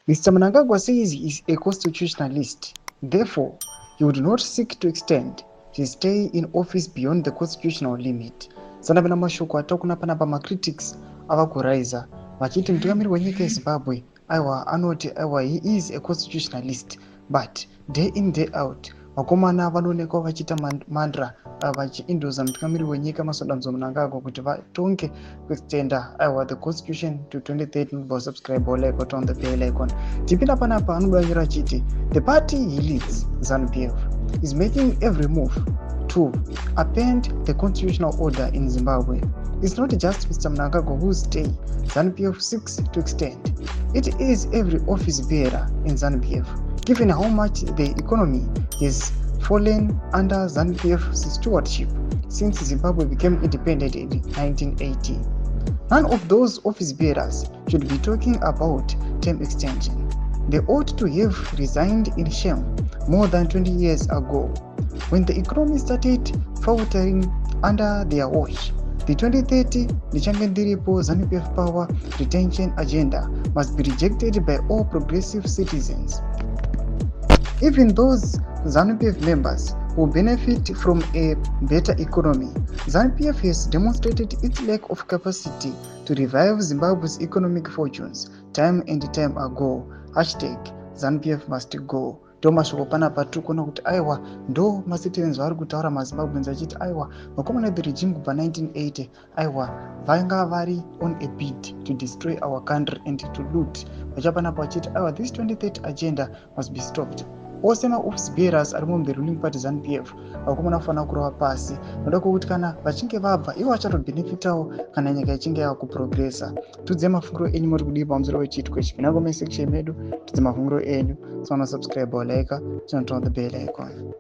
Mr. Mnangagwa says he is a constitutionalist. Therefore, he would not seek to extend his stay in office beyond the constitutional limit. Sanapena mashoko atakuna panapa macritics ava kuraiza vachiti mutungamiri wenyika yeZimbabwe aiwa anoti aiwa he is a constitutionalist, but day in day out vakomana vanoonekwa vachiita mandra vachiindoza mutungamiri wenyika Masodanzo Mnangagwa kuti vatonge kuextenda aiwa the constitution to 2013. Subscribe or like on the bell icon. Tipinda panapa anodanyira achiti the party he leads, ZANU-PF, is making every move to upend the constitutional order in Zimbabwe. It's not just Mr. Mnangagwa whose stay ZANU-PF seeks to extend. It is every office bearer in ZANU-PF, given how much the economy is fallen under ZANU-PF's stewardship since Zimbabwe became independent in 1980. None of those office bearers should be talking about term extension. They ought to have resigned in shame more than 20 years ago, when the economy started faltering under their watch. The 2030 Nichangendiripo ZANU-PF power retention agenda must be rejected by all progressive citizens. Even those ZANU-PF members who benefit from a better economy. ZANU-PF has demonstrated its lack of capacity to revive Zimbabwe's economic fortunes time and time ago. #ZANU-PF must go. Tomashoko panapa tikuona kuti aiwa ndo macitizens vari kutaura maZimbabweans achiti aiwa vakomana the regime kubva 1980 aiwa vanga vari on a bid to destroy our country and to loot. Vachapanapa vachiti aiwa this 2030 agenda must be stopped. Ose maoffice bearers ari mu the ruling party ZANU-PF vakomana kufanira kurova pasi noda kuti kana vachinge vabva ivo vachatobhenefitawo kana nyika ichinge yava kuprogressa. Tudze mafungiro enyu muri kudii pamusoro wechiitiko ichi kana comment section medu. Tudze mafungiro enyu. So subscribe or like, turn on the bell icon.